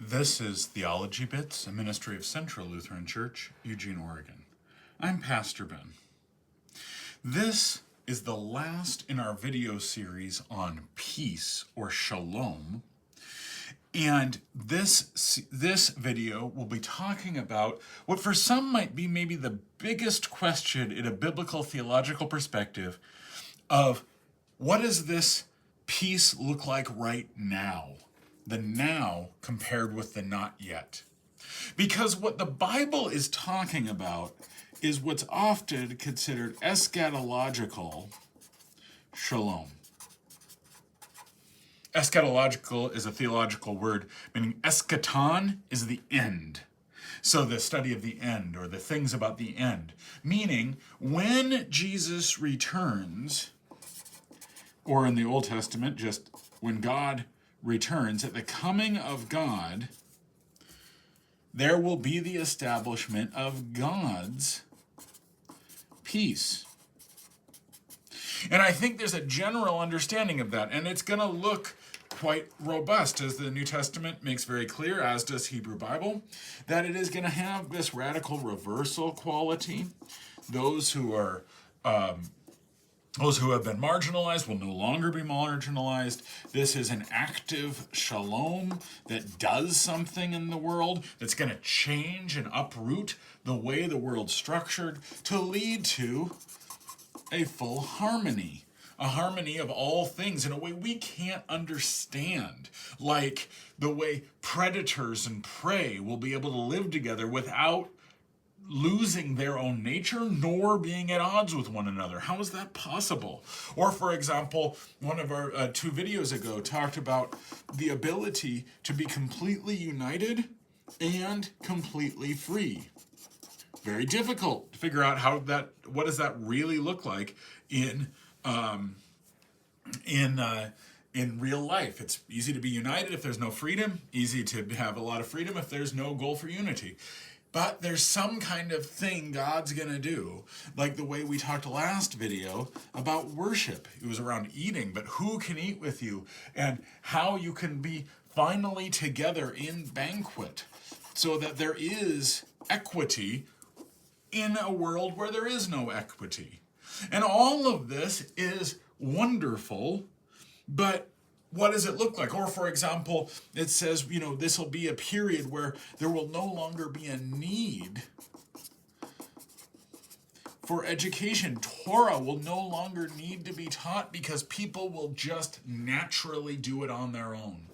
This is Theology Bits, a ministry of Central Lutheran Church, Eugene, Oregon. I'm Pastor Ben. This is the last in our video series on peace or shalom. And this video will be talking about what for some might be maybe the biggest question in a biblical theological perspective of what does this peace look like right now? The now compared with the not yet. Because what the Bible is talking about is what's often considered eschatological shalom. Eschatological is a theological word, meaning eschaton is the end. So the study of the end, or the things about the end. Meaning, when Jesus returns, or in the Old Testament, just when God returns, at the coming of God, there will be the establishment of God's peace. And I think there's a general understanding of that, and it's going to look quite robust, as the New Testament makes very clear, as does Hebrew Bible, that it is going to have this radical reversal quality. Those who have been marginalized will no longer be marginalized. This is an active shalom that does something in the world, that's going to change and uproot the way the world's structured to lead to a full harmony. A harmony of all things in a way we can't understand. Like the way predators and prey will be able to live together without losing their own nature nor being at odds with one another. How is that possible? Or for example, one of our 2 videos ago talked about the ability to be completely united and completely free. Very difficult to figure out what does that really look like in real life. It's easy to be united if there's no freedom, easy to have a lot of freedom if there's no goal for unity. But there's some kind of thing God's going to do, like the way we talked last video about worship. It was around eating, but who can eat with you and how you can be finally together in banquet so that there is equity in a world where there is no equity. And all of this is wonderful, but what does it look like? Or for example, it says, this will be a period where there will no longer be a need for education. Torah will no longer need to be taught because people will just naturally do it on their own.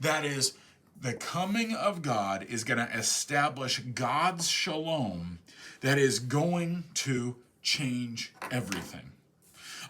That is, the coming of God is going to establish God's shalom that is going to change everything.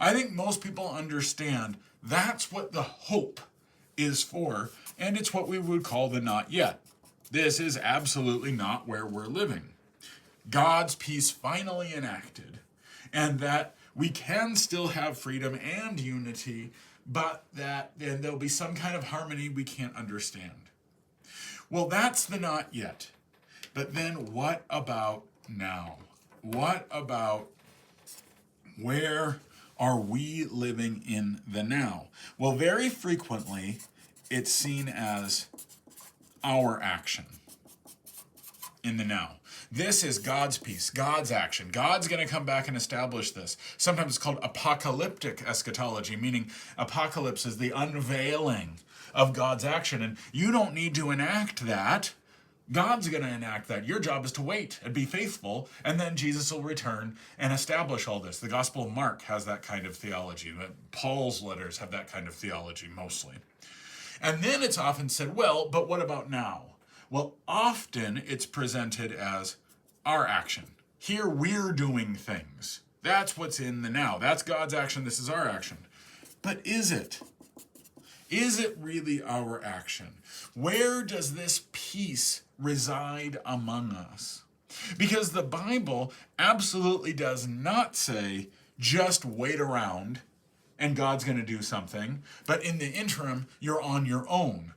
I think most people understand that's what the hope is for, and it's what we would call the not yet. This is absolutely not where we're living. God's peace finally enacted, and that we can still have freedom and unity, but that then there'll be some kind of harmony we can't understand. Well, that's the not yet. But then what about now? What about where are we living in the now? Well, very frequently, it's seen as our action in the now. This is God's peace, God's action. God's going to come back and establish this. Sometimes it's called apocalyptic eschatology, meaning apocalypse is the unveiling of God's action. And you don't need to enact that. God's going to enact that. Your job is to wait and be faithful, and then Jesus will return and establish all this. The Gospel of Mark has that kind of theology. Paul's letters have that kind of theology mostly. And then it's often said, well, but what about now? Well, often it's presented as our action. Here we're doing things. That's what's in the now. That's God's action. This is our action. But is it? Is it really our action? Where does this peace reside among us? Because the Bible absolutely does not say, just wait around and God's going to do something, but in the interim, you're on your own.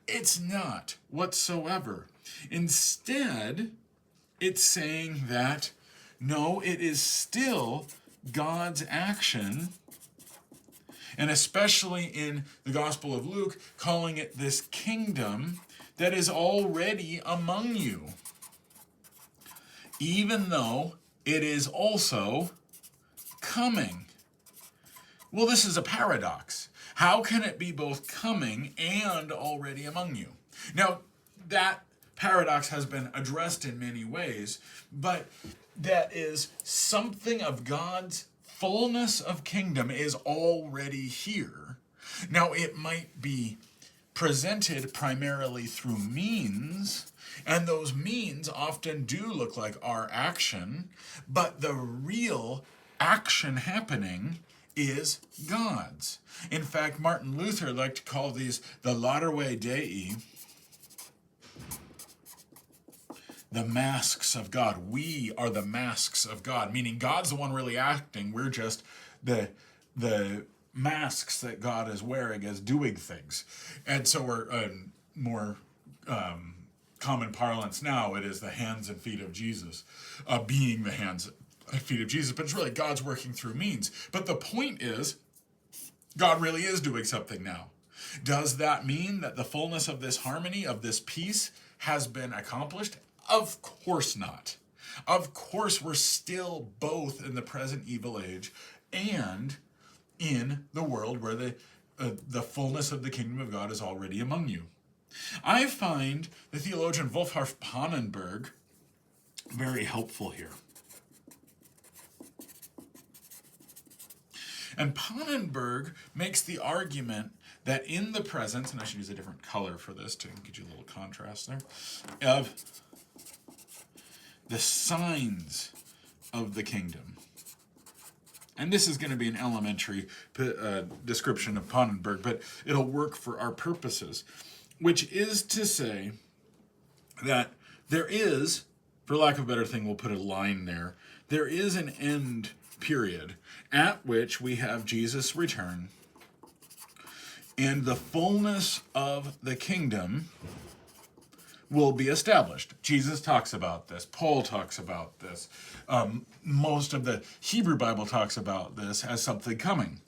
It's not whatsoever. Instead, it's saying that, no, it is still God's action, and especially in the Gospel of Luke, calling it this kingdom that is already among you, even though it is also coming. Well, this is a paradox. How can it be both coming and already among you? Now, that paradox has been addressed in many ways, but that is something of God's fullness of kingdom is already here. Now, it might be presented primarily through means, and those means often do look like our action, but the real action happening is God's. In fact, Martin Luther liked to call these the Laudare Dei, the masks of God. We are the masks of God, meaning God's the one really acting. We're just the masks that God is wearing as doing things. And so we're more common parlance now, it is the hands and feet of Jesus, being the hands and feet of Jesus. But it's really God's working through means. But the point is, God really is doing something now. Does that mean that the fullness of this harmony, of this peace, has been accomplished? Of course not. Of course, we're still both in the present evil age and in the world where the fullness of the kingdom of God is already among you. I find the theologian Wolfhard Pannenberg very helpful here. And Pannenberg makes the argument that in the presence, and I should use a different color for this to get you a little contrast there, of the signs of the kingdom. And this is going to be an elementary description of Pannenberg, but it'll work for our purposes, which is to say that there is, for lack of a better thing, we'll put a line there, there is an end period at which we have Jesus' return and the fullness of the kingdom will be established. Jesus talks about this. Paul talks about this. Most of the Hebrew Bible talks about this as something coming.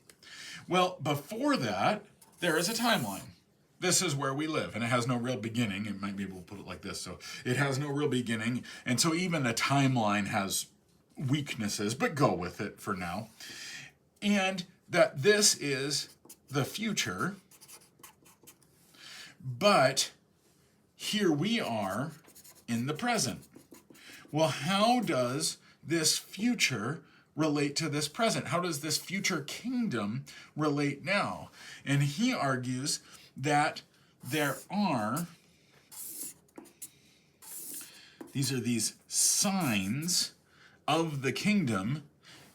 Well, before that, there is a timeline. This is where we live, and it has no real beginning. It might be able to put it like this. So it has no real beginning, and so even the timeline has weaknesses, but go with it for now. And that this is the future, but here we are in the present. Well, how does this future relate to this present? How does this future kingdom relate now? And he argues that there are, these are these signs of the kingdom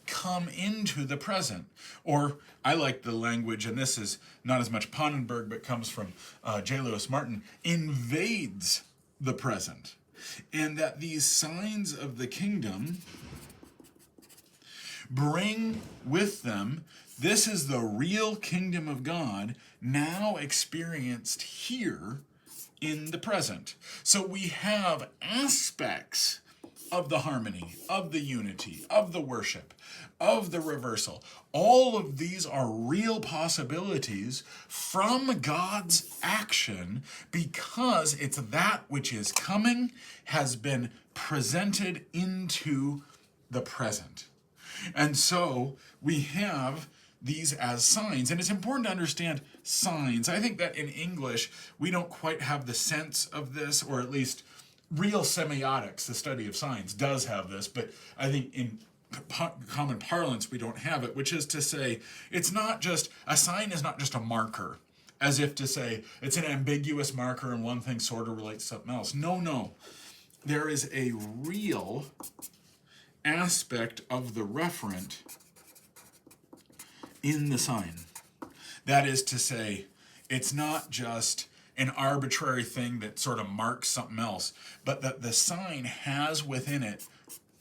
come into the present. Or I like the language, and this is not as much Pannenberg, but comes from J. Lewis Martin, invades the present. And that these signs of the kingdom bring with them, this is the real kingdom of God now experienced here in the present. So we have aspects of the harmony, of the unity, of the worship, of the reversal. All of these are real possibilities from God's action because it's that which is coming has been presented into the present. And so we have these as signs, and it's important to understand signs. I think that in English, we don't quite have the sense of this, or at least real semiotics, the study of signs, does have this, but I think in common parlance, we don't have it, which is to say, it's not just, a sign is not just a marker, as if to say, it's an ambiguous marker and one thing sort of relates to something else. No. There is a real aspect of the referent in the sign. That is to say, it's not just an arbitrary thing that sort of marks something else, but that the sign has within it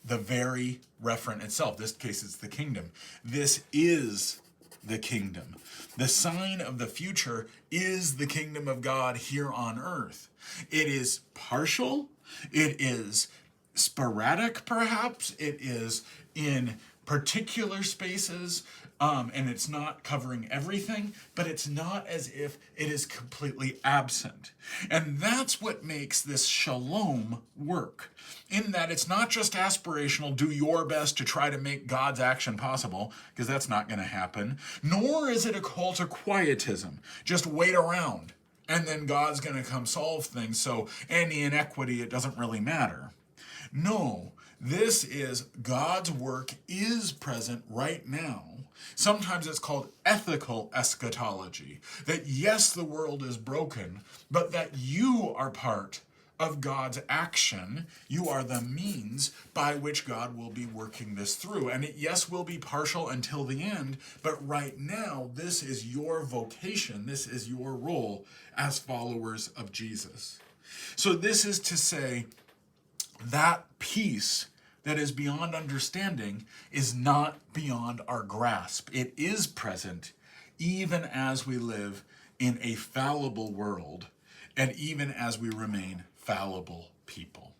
the very referent itself. In this case, it's the kingdom. This is the kingdom. The sign of the future is the kingdom of God here on earth. It is partial. It is sporadic, perhaps. It is in particular spaces, and it's not covering everything, but it's not as if it is completely absent. And that's what makes this shalom work, in that it's not just aspirational, do your best to try to make God's action possible, because that's not going to happen, nor is it a call to quietism, just wait around, and then God's going to come solve things, so any inequity, it doesn't really matter. No, this is God's work is present right now. Sometimes it's called ethical eschatology. That yes, the world is broken, but that you are part of God's action. You are the means by which God will be working this through. And it, yes, will be partial until the end, but right now, this is your vocation. This is your role as followers of Jesus. So this is to say, that peace that is beyond understanding is not beyond our grasp. It is present even as we live in a fallible world and even as we remain fallible people.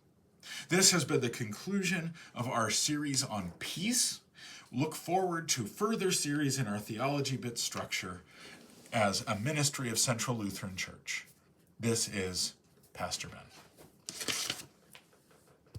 This has been the conclusion of our series on peace. Look forward to further series in our theology bit structure as a ministry of Central Lutheran Church. This is Pastor Ben.